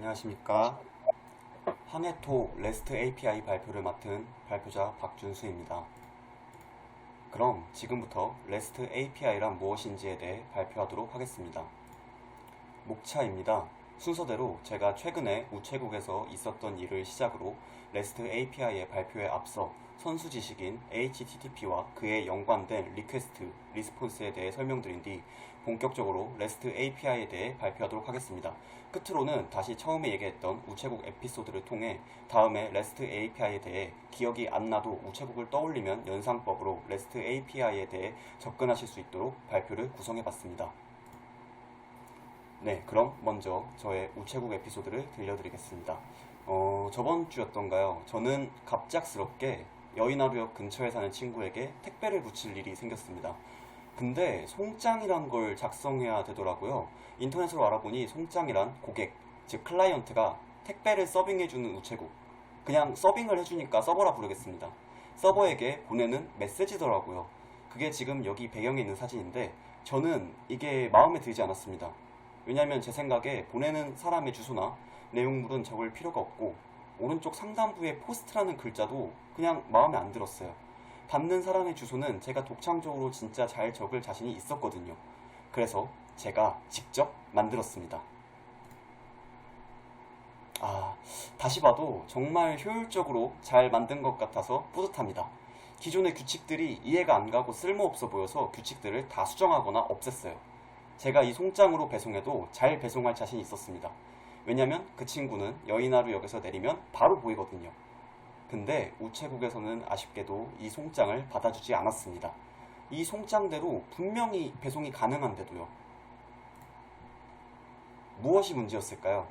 안녕하십니까. 항해토 REST API 발표를 맡은 발표자 박준수입니다. 그럼 지금부터 REST API란 무엇인지에 대해 발표하도록 하겠습니다. 목차입니다. 순서대로 제가 최근에 우체국에서 있었던 일을 시작으로 REST API의 발표에 앞서 선수 지식인 HTTP와 그에 연관된 리퀘스트, 리스폰스에 대해 설명드린 뒤 본격적으로 REST API에 대해 발표하도록 하겠습니다. 끝으로는 다시 처음에 얘기했던 우체국 에피소드를 통해 다음에 REST API에 대해 기억이 안 나도 우체국을 떠올리면 연상법으로 REST API에 대해 접근하실 수 있도록 발표를 구성해봤습니다. 네, 그럼 먼저 저의 우체국 에피소드를 들려드리겠습니다. 저번 주였던가요? 저는 갑작스럽게 여의나루역 근처에 사는 친구에게 택배를 붙일 일이 생겼습니다. 근데 송장이란 걸 작성해야 되더라고요. 인터넷으로 알아보니 송장이란 고객, 즉 클라이언트가 택배를 서빙해주는 우체국. 그냥 서빙을 해주니까 서버라 부르겠습니다. 서버에게 보내는 메시지더라고요. 그게 지금 여기 배경에 있는 사진인데 저는 이게 마음에 들지 않았습니다. 왜냐면 제 생각에 보내는 사람의 주소나 내용물은 적을 필요가 없고 오른쪽 상단부의 포스트라는 글자도 그냥 마음에 안 들었어요. 받는 사람의 주소는 제가 독창적으로 진짜 잘 적을 자신이 있었거든요. 그래서 제가 직접 만들었습니다. 다시 봐도 정말 효율적으로 잘 만든 것 같아서 뿌듯합니다. 기존의 규칙들이 이해가 안 가고 쓸모없어 보여서 규칙들을 다 수정하거나 없앴어요. 제가 이 송장으로 배송해도 잘 배송할 자신이 있었습니다. 왜냐면 그 친구는 여의나루역에서 내리면 바로 보이거든요. 근데 우체국에서는 아쉽게도 이 송장을 받아주지 않았습니다. 이 송장대로 분명히 배송이 가능한데도요. 무엇이 문제였을까요?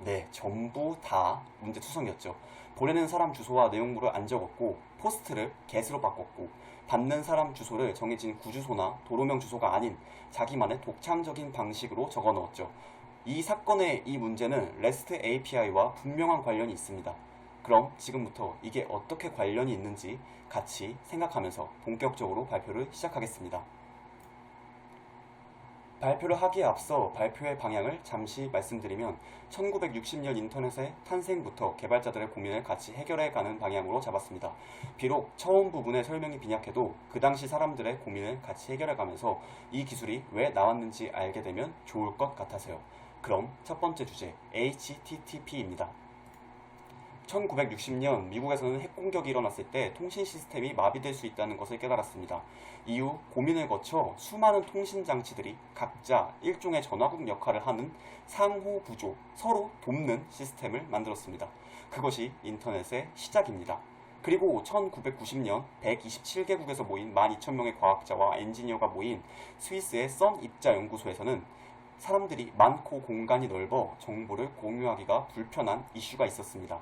네, 전부 다 문제투성이었죠. 보내는 사람 주소와 내용물을 안 적었고 포스트를 get으로 바꿨고 받는 사람 주소를 정해진 구주소나 도로명 주소가 아닌 자기만의 독창적인 방식으로 적어 넣었죠. 이 사건의 이 문제는 REST API와 분명한 관련이 있습니다. 그럼 지금부터 이게 어떻게 관련이 있는지 같이 생각하면서 본격적으로 발표를 시작하겠습니다. 발표를 하기에 앞서 발표의 방향을 잠시 말씀드리면 1960년 인터넷의 탄생부터 개발자들의 고민을 같이 해결해가는 방향으로 잡았습니다. 비록 처음 부분의 설명이 빈약해도 그 당시 사람들의 고민을 같이 해결해가면서 이 기술이 왜 나왔는지 알게 되면 좋을 것 같아서요. 그럼 첫 번째 주제 HTTP입니다. 1960년 미국에서는 핵공격이 일어났을 때 통신 시스템이 마비될 수 있다는 것을 깨달았습니다. 이후 고민을 거쳐 수많은 통신 장치들이 각자 일종의 전화국 역할을 하는 상호부조, 서로 돕는 시스템을 만들었습니다. 그것이 인터넷의 시작입니다. 그리고 1990년 127개국에서 모인 12,000명의 과학자와 엔지니어가 모인 스위스의 선 입자 연구소에서는 사람들이 많고 공간이 넓어 정보를 공유하기가 불편한 이슈가 있었습니다.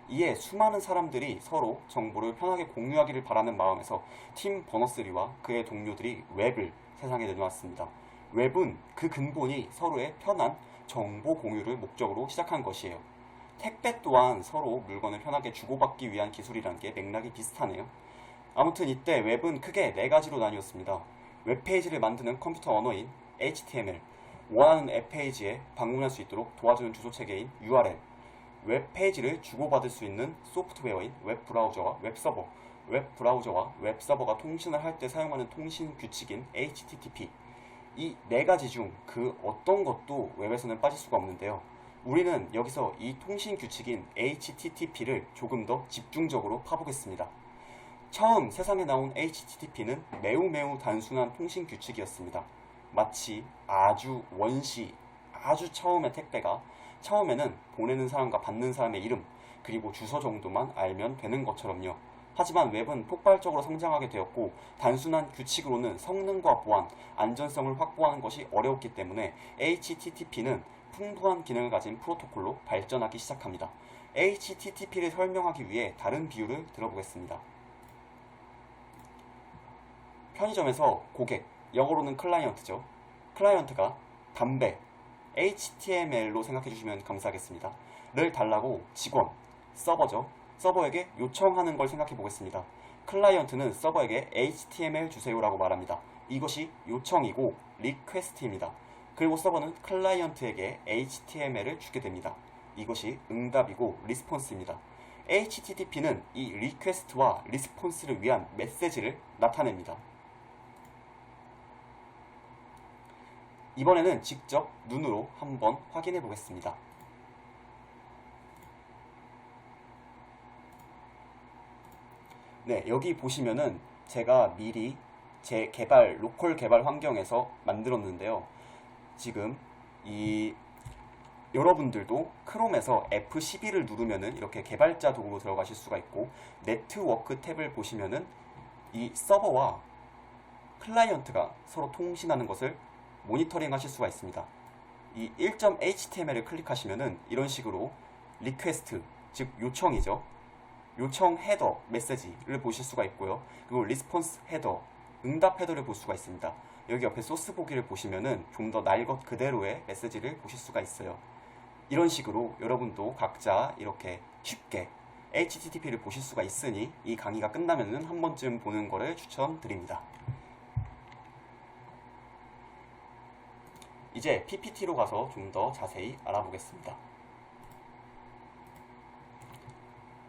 이에 수많은 사람들이 서로 정보를 편하게 공유하기를 바라는 마음에서 팀 버너스리와 그의 동료들이 웹을 세상에 내놓았습니다. 웹은 그 근본이 서로의 편한 정보 공유를 목적으로 시작한 것이에요. 택배 또한 서로 물건을 편하게 주고받기 위한 기술이라는 게 맥락이 비슷하네요. 아무튼 이때 웹은 크게 4가지로 나뉘었습니다. 웹페이지를 만드는 컴퓨터 언어인 HTML, 원하는 웹페이지에 방문할 수 있도록 도와주는 주소 체계인 URL, 웹페이지를 주고받을 수 있는 소프트웨어인 웹브라우저와 웹서버, 웹브라우저와 웹서버가 통신을 할 때 사용하는 통신 규칙인 HTTP. 이 4가지 중 그 어떤 것도 웹에서는 빠질 수가 없는데요. 우리는 여기서 이 통신 규칙인 HTTP를 조금 더 집중적으로 파보겠습니다. 처음 세상에 나온 HTTP는 매우 단순한 통신 규칙이었습니다. 마치 아주 처음의 택배가 처음에는 보내는 사람과 받는 사람의 이름 그리고 주소 정도만 알면 되는 것처럼요. 하지만 웹은 폭발적으로 성장하게 되었고 단순한 규칙으로는 성능과 보안, 안전성을 확보하는 것이 어려웠기 때문에 HTTP는 풍부한 기능을 가진 프로토콜로 발전하기 시작합니다. HTTP를 설명하기 위해 다른 비유를 들어보겠습니다. 편의점에서 고객, 영어로는 클라이언트죠. 클라이언트가 담배, HTML로 생각해 주시면 감사하겠습니다. 를 달라고 직원, 서버죠. 서버에게 요청하는 걸 생각해 보겠습니다. 클라이언트는 서버에게 HTML 주세요라고 말합니다. 이것이 요청이고 리퀘스트입니다. 그리고 서버는 클라이언트에게 HTML을 주게 됩니다. 이것이 응답이고 리스폰스입니다. HTTP는 이 리퀘스트와 리스폰스를 위한 메시지를 나타냅니다. 이번에는 직접 눈으로 한번 확인해 보겠습니다. 네, 여기 보시면은 제가 미리 제 로컬 개발 환경에서 만들었는데요. 지금 여러분들도 크롬에서 F12를 누르면은 이렇게 개발자 도구로 들어가실 수가 있고, 네트워크 탭을 보시면은 이 서버와 클라이언트가 서로 통신하는 것을 모니터링 하실 수가 있습니다. 이 1.html을 클릭하시면은 이런 식으로 리퀘스트, 즉 요청이죠. 요청 헤더 메시지를 보실 수가 있고요. 그리고 리스폰스 헤더, 응답 헤더를 볼 수가 있습니다. 여기 옆에 소스 보기를 보시면은 좀 더 날 것 그대로의 메시지를 보실 수가 있어요. 이런 식으로 여러분도 각자 이렇게 쉽게 HTTP를 보실 수가 있으니 이 강의가 끝나면은 한 번쯤 보는 거를 추천드립니다. 이제 PPT로 가서 좀 더 자세히 알아보겠습니다.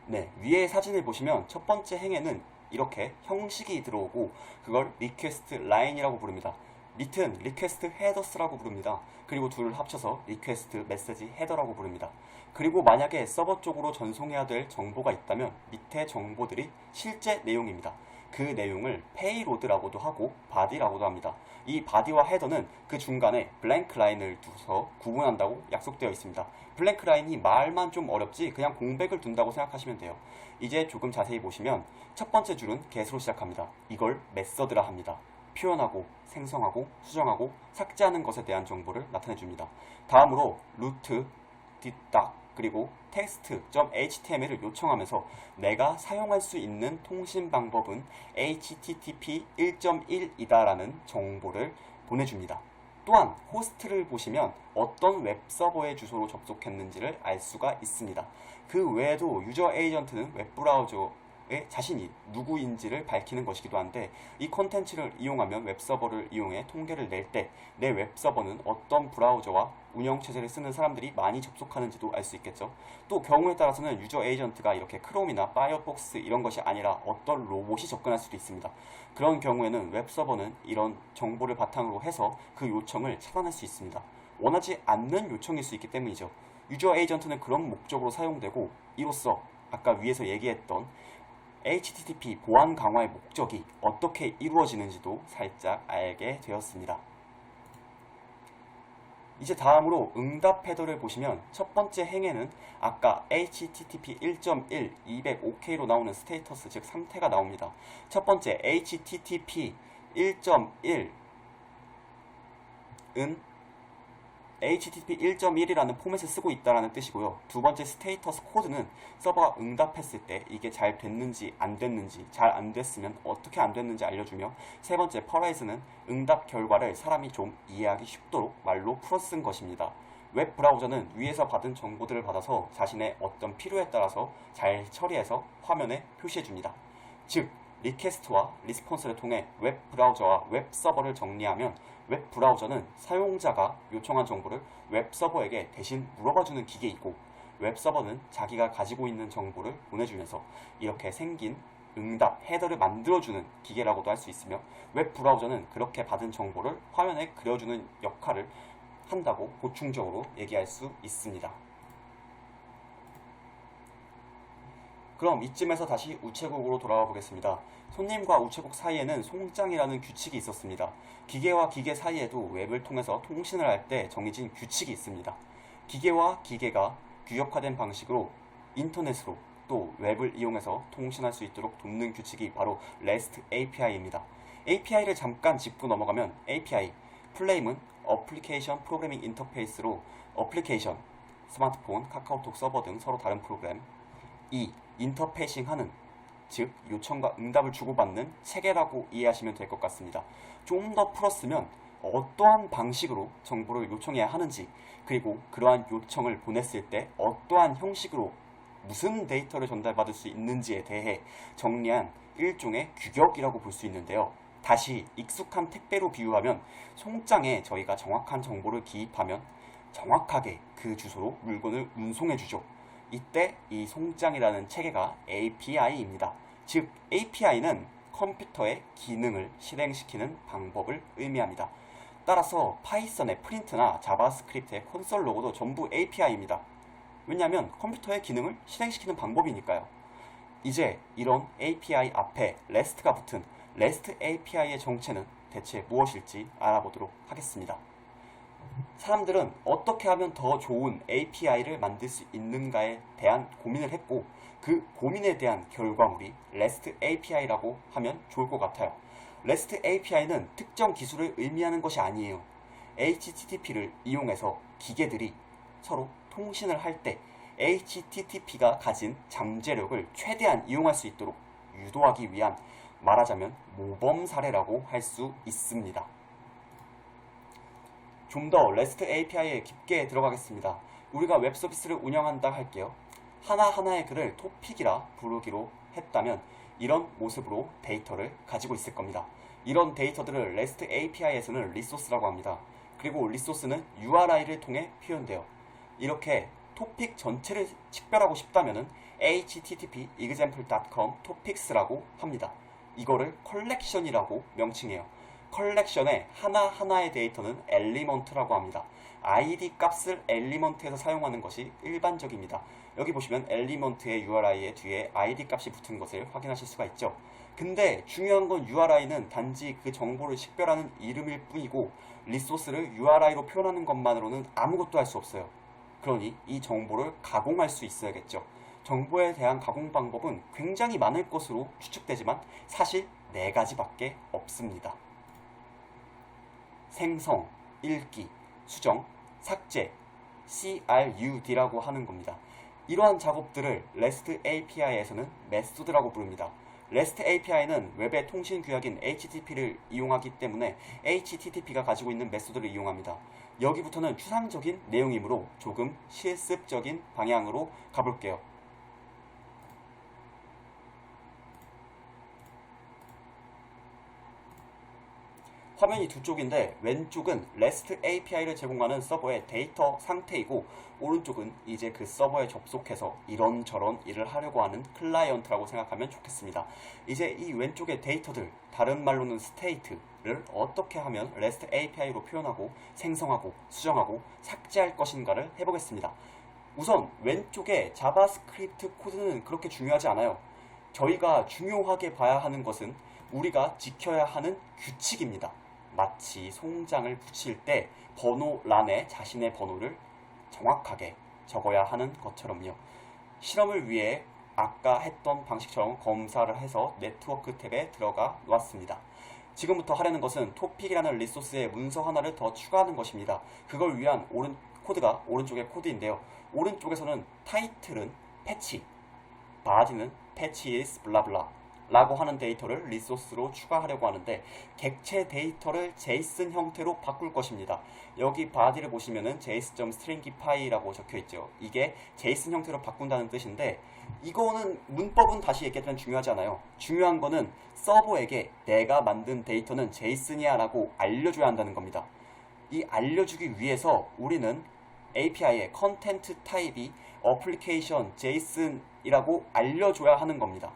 네, 위에 사진을 보시면 첫 번째 행에는 이렇게 형식이 들어오고 그걸 리퀘스트 라인이라고 부릅니다. 밑은 리퀘스트 헤더스라고 부릅니다. 그리고 둘을 합쳐서 리퀘스트 메시지 헤더라고 부릅니다. 그리고 만약에 서버 쪽으로 전송해야 될 정보가 있다면 밑에 정보들이 실제 내용입니다. 그 내용을 페이로드라고도 하고 바디라고도 합니다. 이 바디와 헤더는 그 중간에 블랭크 라인을 두서 구분한다고 약속되어 있습니다. 블랭크 라인이 말만 좀 어렵지 그냥 공백을 둔다고 생각하시면 돼요. 이제 조금 자세히 보시면 첫 번째 줄은 get으로 시작합니다. 이걸 메서드라 합니다. 표현하고 생성하고 수정하고 삭제하는 것에 대한 정보를 나타내줍니다. 다음으로 루트, 뒷딱, 그리고 text.html을 요청하면서 내가 사용할 수 있는 통신 방법은 http 1.1이다라는 정보를 보내줍니다. 또한 호스트를 보시면 어떤 웹서버의 주소로 접속했는지를 알 수가 있습니다. 그 외에도 유저 에이전트는 웹브라우저에 자신이 누구인지를 밝히는 것이기도 한데, 이 콘텐츠를 이용하면 웹서버를 이용해 통계를 낼 때 내 웹서버는 어떤 브라우저와 운영체제를 쓰는 사람들이 많이 접속하는지도 알 수 있겠죠. 또 경우에 따라서는 유저 에이전트가 이렇게 크롬이나 파이어폭스 이런 것이 아니라 어떤 로봇이 접근할 수도 있습니다. 그런 경우에는 웹서버는 이런 정보를 바탕으로 해서 그 요청을 차단할 수 있습니다. 원하지 않는 요청일 수 있기 때문이죠. 유저 에이전트는 그런 목적으로 사용되고, 이로써 아까 위에서 얘기했던 HTTP 보안 강화의 목적이 어떻게 이루어지는지도 살짝 알게 되었습니다. 이제 다음으로 응답 헤더를 보시면 첫 번째 행에는 아까 HTTP 1.1 205K로 나오는 스테이터스, 즉 상태가 나옵니다. 첫 번째 HTTP 1.1은 HTTP 1.1이라는 포맷을 쓰고 있다는 뜻이고요. 두 번째 스테이터스 코드는 서버가 응답했을 때 이게 잘 됐는지 안 됐는지, 잘 안 됐으면 어떻게 안 됐는지 알려주며, 세 번째 퍼라이즈는 응답 결과를 사람이 좀 이해하기 쉽도록 말로 풀어 쓴 것입니다. 웹 브라우저는 위에서 받은 정보들을 받아서 자신의 어떤 필요에 따라서 잘 처리해서 화면에 표시해줍니다. 즉, 리퀘스트와 리스폰스를 통해 웹 브라우저와 웹 서버를 정리하면 웹 브라우저는 사용자가 요청한 정보를 웹 서버에게 대신 물어봐주는 기계이고, 웹 서버는 자기가 가지고 있는 정보를 보내주면서 이렇게 생긴 응답 헤더를 만들어주는 기계라고도 할 수 있으며, 웹 브라우저는 그렇게 받은 정보를 화면에 그려주는 역할을 한다고 보충적으로 얘기할 수 있습니다. 그럼 이쯤에서 다시 우체국으로 돌아와 보겠습니다. 손님과 우체국 사이에는 송장이라는 규칙이 있었습니다. 기계와 기계 사이에도 웹을 통해서 통신을 할 때 정해진 규칙이 있습니다. 기계와 기계가 규격화된 방식으로 인터넷으로 또 웹을 이용해서 통신할 수 있도록 돕는 규칙이 바로 REST API입니다. API를 잠깐 짚고 넘어가면 API, 플레임은 어플리케이션 프로그래밍 인터페이스로 어플리케이션, 스마트폰, 카카오톡 서버 등 서로 다른 프로그램, 인터페이싱 하는, 즉 요청과 응답을 주고받는 체계라고 이해하시면 될 것 같습니다. 좀 더 풀었으면 어떠한 방식으로 정보를 요청해야 하는지, 그리고 그러한 요청을 보냈을 때 어떠한 형식으로 무슨 데이터를 전달받을 수 있는지에 대해 정리한 일종의 규격이라고 볼 수 있는데요. 다시 익숙한 택배로 비유하면, 송장에 저희가 정확한 정보를 기입하면 정확하게 그 주소로 물건을 운송해주죠. 이때 이 송장이라는 체계가 API입니다. 즉 API는 컴퓨터의 기능을 실행시키는 방법을 의미합니다. 따라서 파이썬의 프린트나 자바스크립트의 콘솔 로고도 전부 API입니다. 왜냐하면 컴퓨터의 기능을 실행시키는 방법이니까요. 이제 이런 API 앞에 REST가 붙은 REST API의 정체는 대체 무엇일지 알아보도록 하겠습니다. 사람들은 어떻게 하면 더 좋은 API를 만들 수 있는가에 대한 고민을 했고 그 고민에 대한 결과물이 REST API라고 하면 좋을 것 같아요. REST API는 특정 기술을 의미하는 것이 아니에요. HTTP를 이용해서 기계들이 서로 통신을 할 때 HTTP가 가진 잠재력을 최대한 이용할 수 있도록 유도하기 위한 말하자면 모범 사례라고 할 수 있습니다. 좀 더 REST API에 깊게 들어가겠습니다. 우리가 웹 서비스를 운영한다 할게요. 하나하나의 글을 토픽이라 부르기로 했다면 이런 모습으로 데이터를 가지고 있을 겁니다. 이런 데이터들을 REST API에서는 리소스라고 합니다. 그리고 리소스는 URI를 통해 표현돼요. 이렇게 토픽 전체를 식별하고 싶다면 http example.com topics라고 합니다. 이거를 컬렉션이라고 명칭해요. 컬렉션의 하나하나의 데이터는 엘리먼트라고 합니다. id 값을 엘리먼트에서 사용하는 것이 일반적입니다. 여기 보시면 엘리먼트의 URI의 뒤에 id 값이 붙은 것을 확인하실 수가 있죠. 근데 중요한 건 URI는 단지 그 정보를 식별하는 이름일 뿐이고 리소스를 URI로 표현하는 것만으로는 아무것도 할 수 없어요. 그러니 이 정보를 가공할 수 있어야겠죠. 정보에 대한 가공 방법은 굉장히 많을 것으로 추측되지만 사실 4가지밖에 없습니다. 생성, 읽기, 수정, 삭제, CRUD라고 하는 겁니다. 이러한 작업들을 REST API에서는 메소드라고 부릅니다. REST API는 웹의 통신 규약인 HTTP를 이용하기 때문에 HTTP가 가지고 있는 메소드를 이용합니다. 여기부터는 추상적인 내용이므로 조금 실습적인 방향으로 가볼게요. 화면이 두 쪽인데 왼쪽은 REST API를 제공하는 서버의 데이터 상태이고 오른쪽은 이제 그 서버에 접속해서 이런저런 일을 하려고 하는 클라이언트라고 생각하면 좋겠습니다. 이제 이 왼쪽의 데이터들, 다른 말로는 스테이트를 어떻게 하면 REST API로 표현하고 생성하고 수정하고 삭제할 것인가를 해보겠습니다. 우선 왼쪽의 자바스크립트 코드는 그렇게 중요하지 않아요. 저희가 중요하게 봐야 하는 것은 우리가 지켜야 하는 규칙입니다. 마치 송장을 붙일 때 번호란에 자신의 번호를 정확하게 적어야 하는 것처럼요. 실험을 위해 아까 했던 방식처럼 검사를 해서 네트워크 탭에 들어가 놓았습니다. 지금부터 하려는 것은 토픽이라는 리소스에 문서 하나를 더 추가하는 것입니다. 그걸 위한 코드가 오른쪽의 코드인데요. 오른쪽에서는 타이틀은 패치, 바디는 패치 is 블라블라 라고 하는 데이터를 리소스로 추가하려고 하는데 객체 데이터를 JSON 형태로 바꿀 것입니다. 여기 바디를 보시면은 json.stringify라고 적혀있죠. 이게 JSON 형태로 바꾼다는 뜻인데 이거는 문법은 다시 얘기하지만 중요하지 않아요. 중요한 거는 서버에게 내가 만든 데이터는 JSON이야 라고 알려줘야 한다는 겁니다. 이 알려주기 위해서 우리는 API의 컨텐트 타입이 어플리케이션 JSON이라고 알려줘야 하는 겁니다.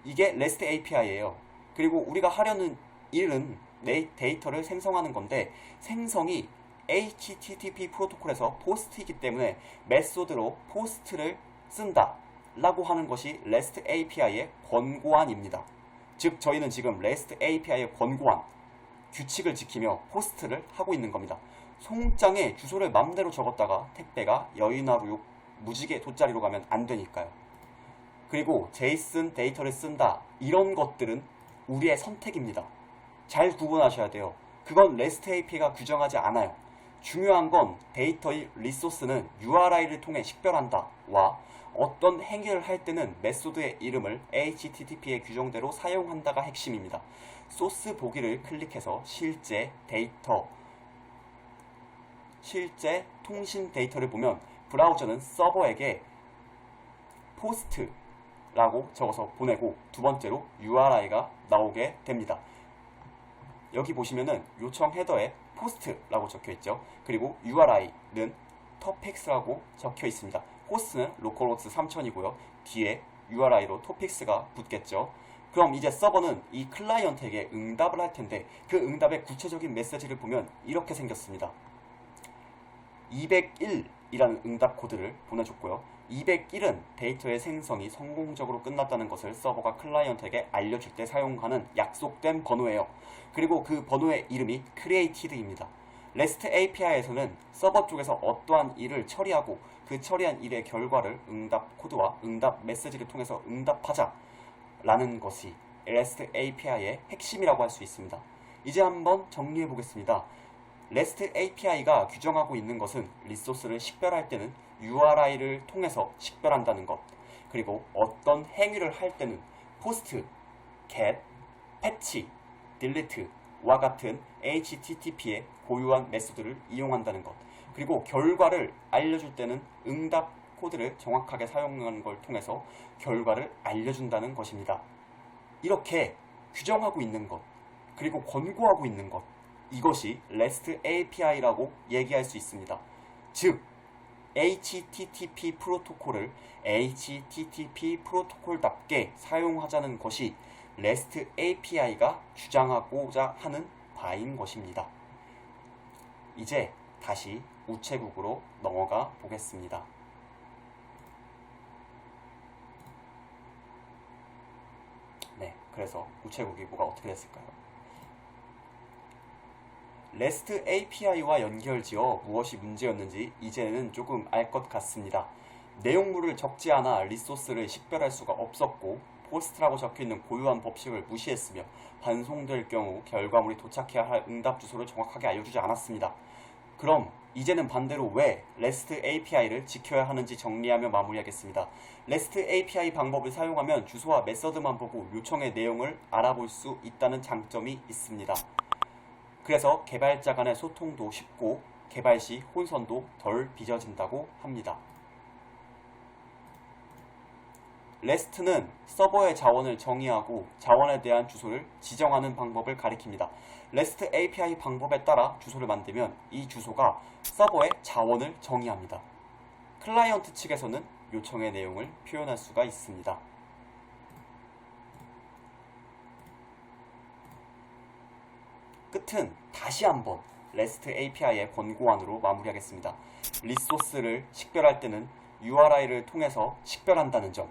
이게 REST API예요. 그리고 우리가 하려는 일은 내 데이터를 생성하는 건데 생성이 HTTP 프로토콜에서 포스트이기 때문에 메소드로 포스트를 쓴다 라고 하는 것이 REST API의 권고안입니다. 즉 저희는 지금 REST API의 권고안 규칙을 지키며 포스트를 하고 있는 겁니다. 송장에 주소를 맘대로 적었다가 택배가 여의나루역 무지개 돗자리로 가면 안 되니까요. 그리고 JSON 데이터를 쓴다 이런 것들은 우리의 선택입니다. 잘 구분하셔야 돼요. 그건 REST API가 규정하지 않아요. 중요한 건 데이터의 리소스는 URI를 통해 식별한다 와 어떤 행위를 할 때는 메소드의 이름을 HTTP의 규정대로 사용한다가 핵심입니다. 소스 보기를 클릭해서 실제 통신 데이터를 보면 브라우저는 서버에게 포스트 라고 적어서 보내고 두 번째로 URI가 나오게 됩니다. 여기 보시면은 요청 헤더에 포스트라고 적혀 있죠. 그리고 URI topics라고 적혀 있습니다. 호스트는 localhost 3000이고요. 뒤에 URI로 topics가 붙겠죠. 그럼 이제 서버는 이 클라이언트에게 응답을 할 텐데 그 응답의 구체적인 메시지를 보면 이렇게 생겼습니다. 201이라는 응답 코드를 보내줬고요. 201은 데이터의 생성이 성공적으로 끝났다는 것을 서버가 클라이언트에게 알려줄 때 사용하는 약속된 번호예요. 그리고 그 번호의 이름이 created입니다. REST API에서는 서버 쪽에서 어떠한 일을 처리하고 그 처리한 일의 결과를 응답 코드와 응답 메시지를 통해서 응답하자 라는 것이 REST API의 핵심이라고 할 수 있습니다. 이제 한번 정리해 보겠습니다. REST API가 규정하고 있는 것은 리소스를 식별할 때는 URI를 통해서 식별한다는 것, 그리고 어떤 행위를 할 때는 post, get, patch, delete와 같은 HTTP의 고유한 메소드를 이용한다는 것, 그리고 결과를 알려줄 때는 응답 코드를 정확하게 사용하는 걸 통해서 결과를 알려준다는 것입니다. 이렇게 규정하고 있는 것, 그리고 권고하고 있는 것, 이것이 REST API라고 얘기할 수 있습니다. 즉, HTTP 프로토콜을 HTTP 프로토콜답게 사용하자는 것이 REST API가 주장하고자 하는 바인 것입니다. 이제 다시 우체국으로 넘어가 보겠습니다. 네, 그래서 우체국이 뭐가 어떻게 됐을까요? REST API와 연결지어 무엇이 문제였는지 이제는 조금 알 것 같습니다. 내용물을 적지 않아 리소스를 식별할 수가 없었고 포스트라고 적혀있는 고유한 법칙을 무시했으며 반송될 경우 결과물이 도착해야 할 응답 주소를 정확하게 알려주지 않았습니다. 그럼 이제는 반대로 왜 REST API를 지켜야 하는지 정리하며 마무리하겠습니다. REST API 방법을 사용하면 주소와 메서드만 보고 요청의 내용을 알아볼 수 있다는 장점이 있습니다. 그래서 개발자 간의 소통도 쉽고 개발 시 혼선도 덜 빚어진다고 합니다. REST는 서버의 자원을 정의하고 자원에 대한 주소를 지정하는 방법을 가리킵니다. REST API 방법에 따라 주소를 만들면 이 주소가 서버의 자원을 정의합니다. 클라이언트 측에서는 요청의 내용을 표현할 수가 있습니다. 끝은 다시 한번 REST API의 권고안으로 마무리하겠습니다. 리소스를 식별할 때는 URI를 통해서 식별한다는 점,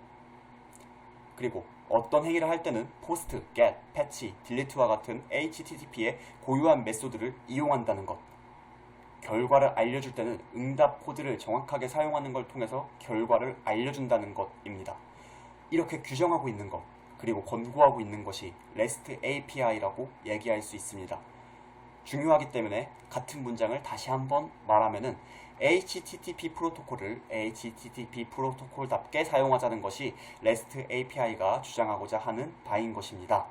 그리고 어떤 행위를 할 때는 post, get, patch, delete와 같은 HTTP의 고유한 메소드를 이용한다는 것, 결과를 알려줄 때는 응답 코드를 정확하게 사용하는 걸 통해서 결과를 알려준다는 것입니다. 이렇게 규정하고 있는 것, 그리고 권고하고 있는 것이 REST API라고 얘기할 수 있습니다. 중요하기 때문에 같은 문장을 다시 한번 말하면은 HTTP 프로토콜을 HTTP 프로토콜답게 사용하자는 것이 REST API가 주장하고자 하는 바인 것입니다.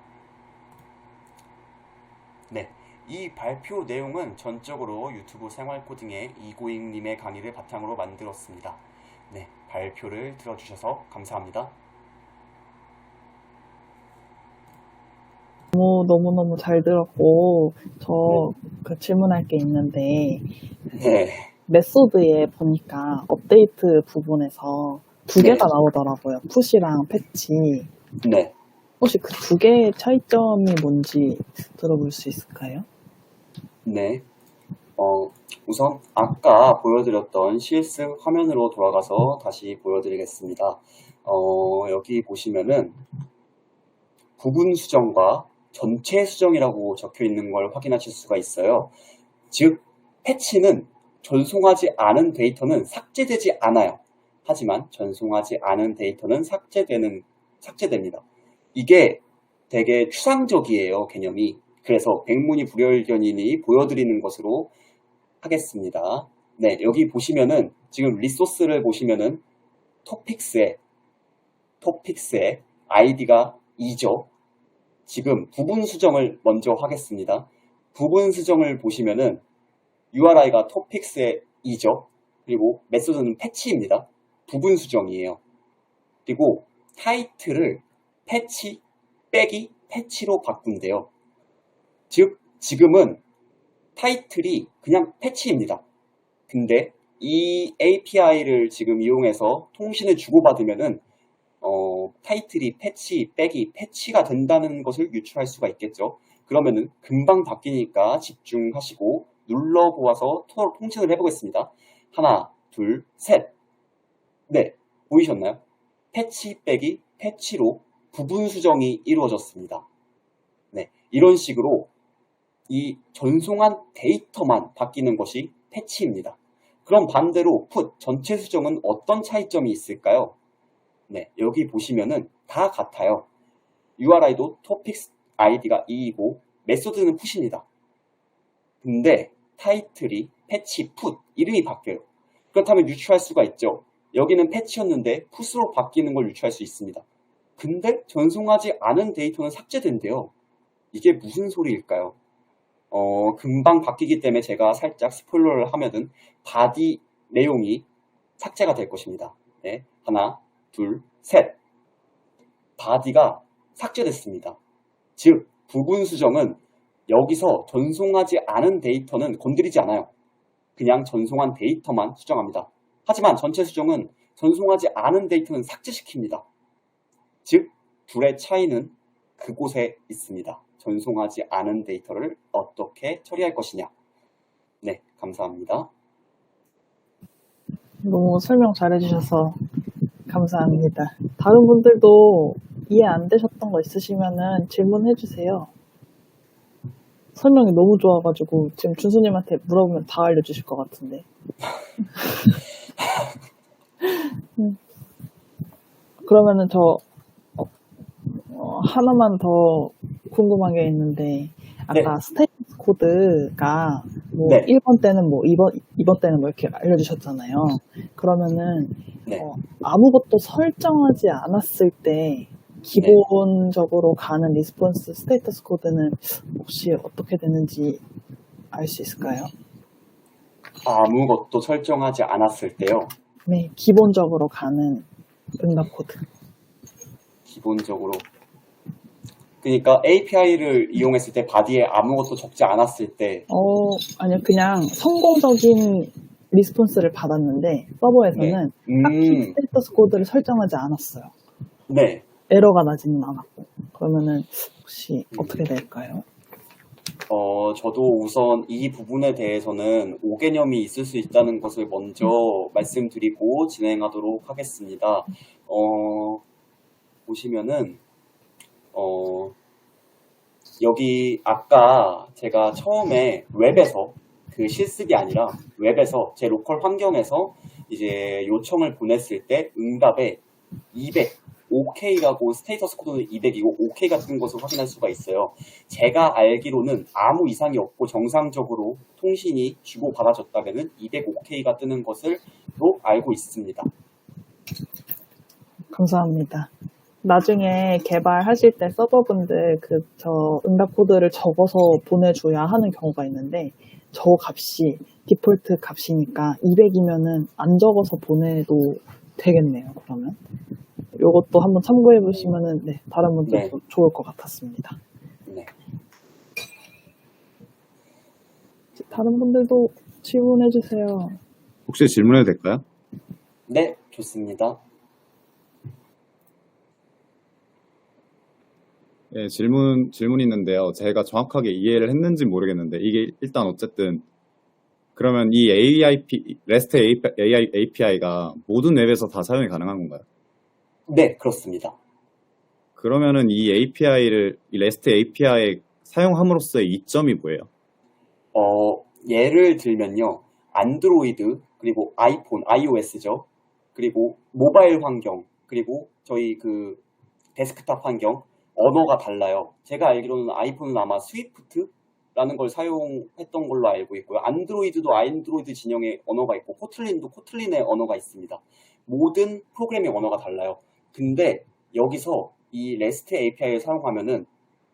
네, 이 발표 내용은 전적으로 유튜브 생활코딩의 이고잉님의 강의를 바탕으로 만들었습니다. 네, 발표를 들어주셔서 감사합니다. 너무너무 잘 들었고, 그 질문할 게 있는데, 네. 메소드에 보니까 업데이트 부분에서 두 네. 개가 나오더라고요. 푸시랑 패치. 네. 혹시 그 두 개의 차이점이 뭔지 들어볼 수 있을까요? 네. 우선 아까 보여드렸던 CS 화면으로 돌아가서 다시 보여드리겠습니다. 여기 보시면은 부분 수정과 전체 수정이라고 적혀 있는 걸 확인하실 수가 있어요. 즉, 패치는 전송하지 않은 데이터는 삭제되지 않아요. 하지만 전송하지 않은 데이터는 삭제됩니다. 이게 되게 추상적이에요, 개념이. 그래서 백문이 불여일견이니 보여드리는 것으로 하겠습니다. 네, 여기 보시면은 지금 리소스를 보시면은 토픽스의 아이디가 2죠. 지금 부분 수정을 먼저 하겠습니다. 부분 수정을 보시면은 URI가 토픽스의 2죠. 그리고 메소드는 패치입니다. 부분 수정이에요. 그리고 타이틀을 패치 빼기 패치로 바꾼대요. 즉 지금은 타이틀이 그냥 패치입니다. 근데 이 API를 지금 이용해서 통신을 주고받으면은 타이틀이 패치, 백이 패치가 된다는 것을 유추할 수가 있겠죠. 그러면은 금방 바뀌니까 집중하시고 눌러보아서 통신을 해보겠습니다. 하나, 둘, 셋. 네, 보이셨나요? 패치, 백이 패치로 부분 수정이 이루어졌습니다. 네, 이런 식으로 이 전송한 데이터만 바뀌는 것이 패치입니다. 그럼 반대로 put, 전체 수정은 어떤 차이점이 있을까요? 네, 여기 보시면은 다 같아요. URI도 topics id가 2이고 메소드는 put입니다. 근데 타이틀이 패치, put, 이름이 바뀌어요. 그렇다면 유추할 수가 있죠. 여기는 패치였는데 put으로 바뀌는 걸 유추할 수 있습니다. 근데 전송하지 않은 데이터는 삭제된대요. 이게 무슨 소리일까요? 금방 바뀌기 때문에 제가 살짝 스포일러를 하면은 body 내용이 삭제가 될 것입니다. 네, 하나, 둘, 셋. body가 삭제됐습니다. 즉, 부분 수정은 여기서 전송하지 않은 데이터는 건드리지 않아요. 그냥 전송한 데이터만 수정합니다. 하지만 전체 수정은 전송하지 않은 데이터는 삭제시킵니다. 즉, 둘의 차이는 그곳에 있습니다. 전송하지 않은 데이터를 어떻게 처리할 것이냐. 네, 감사합니다. 너무 설명 잘해주셔서 감사합니다. 다른 분들도 이해 안 되셨던 거 있으시면은 질문해주세요. 설명이 너무 좋아가지고 지금 준수님한테 물어보면 다 알려주실 것 같은데. 그러면은 하나만 더 궁금한 게 있는데, 아까 네. 스테이터스 코드가 뭐 네. 1번 때는 뭐 2번 때는 뭐 이렇게 알려주셨잖아요. 그러면은 네. 아무것도 설정하지 않았을 때 기본적으로 가는 리스폰스 스테이터스 코드는 혹시 어떻게 되는지 알 수 있을까요? 아무것도 설정하지 않았을 때요. 네, 기본적으로 가는 응답 코드. 기본적으로. 그러니까 API를 이용했을 때 바디에 아무것도 적지 않았을 때. 아니요, 그냥 성공적인 리스폰스를 받았는데 서버에서는 딱히 스테이터스 코드를 설정하지 않았어요. 네. 에러가 나지는 않았고. 그러면은 혹시 어떻게 될까요? 저도 우선 이 부분에 대해서는 오개념이 있을 수 있다는 것을 먼저 말씀드리고 진행하도록 하겠습니다. 보시면은, 여기 아까 제가 처음에 웹에서 그 실습이 아니라 웹에서 제 로컬 환경에서 이제 요청을 보냈을 때 응답에 200, OK라고 스테이터스 코드는 200이고 OK가 뜬 것을 확인할 수가 있어요. 제가 알기로는 아무 이상이 없고 정상적으로 통신이 주고받아졌다면 200 OK가 뜨는 것으로 알고 있습니다. 감사합니다. 나중에 개발하실 때 서버분들 응답 코드를 적어서 보내줘야 하는 경우가 있는데 저 값이 디폴트 값이니까 200이면은 안 적어서 보내도 되겠네요. 그러면 이것도 한번 참고해 보시면은 다른 분들도 좋을 것 같았습니다. 네. 다른 분들도 질문해 주세요. 혹시 질문해도 될까요? 네, 좋습니다. 네, 질문이 있는데요. 제가 정확하게 이해를 했는지 모르겠는데, 이게 일단 어쨌든, 그러면 이 REST API가 모든 웹에서 다 사용이 가능한 건가요? 네, 그렇습니다. 그러면은 이 REST API 사용함으로써의 이점이 뭐예요? 예를 들면요. 안드로이드, 그리고 아이폰, iOS죠. 그리고 모바일 환경, 그리고 저희 데스크탑 환경, 언어가 달라요. 제가 알기로는 아이폰은 아마 스위프트라는 걸 사용했던 걸로 알고 있고요. 안드로이드도 안드로이드 진영의 언어가 있고, 코틀린도 코틀린의 언어가 있습니다. 모든 프로그래밍 언어가 달라요. 근데 여기서 이 REST API를 사용하면은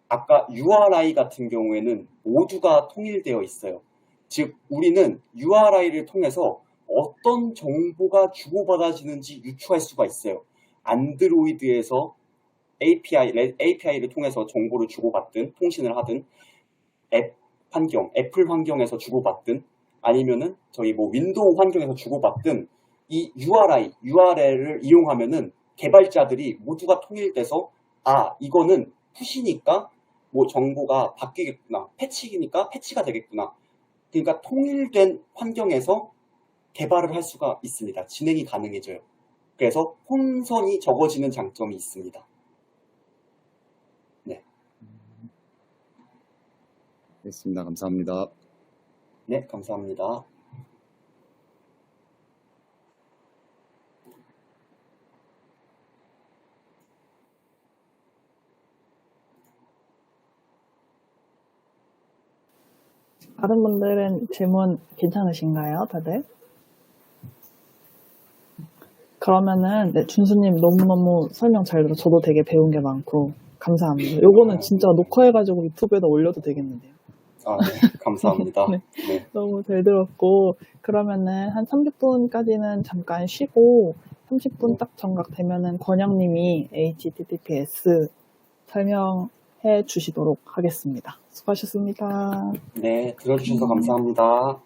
아까 URI 같은 경우에는 모두가 통일되어 있어요. 즉, 우리는 URI를 통해서 어떤 정보가 주고받아지는지 유추할 수가 있어요. 안드로이드에서 API를 통해서 정보를 주고받든 통신을 하든 앱 환경, 애플 환경에서 주고받든 아니면은 저희 뭐 윈도우 환경에서 주고받든 이 URL을 이용하면은 개발자들이 모두가 통일돼서 이거는 푸시니까 뭐 정보가 바뀌겠구나, 패치니까 패치가 되겠구나. 그러니까 통일된 환경에서 개발을 할 수가 있습니다. 진행이 가능해져요. 그래서 혼선이 적어지는 장점이 있습니다. 네, 알겠습니다. 감사합니다. 네, 감사합니다. 다른 분들은 질문 괜찮으신가요, 다들? 그러면은 네, 준수님 너무너무 설명 잘 들어. 저도 되게 배운 게 많고 감사합니다. 요거는 진짜 녹화해가지고 유튜브에다 올려도 되겠는데요. 네, 감사합니다. 네. 네, 너무 잘 들었고 그러면은 한 30분까지는 잠깐 쉬고 30분 딱 정각되면은 권영님이 HTTPS 설명해 주시도록 하겠습니다. 수고하셨습니다. 네, 들어주셔서 감사합니다.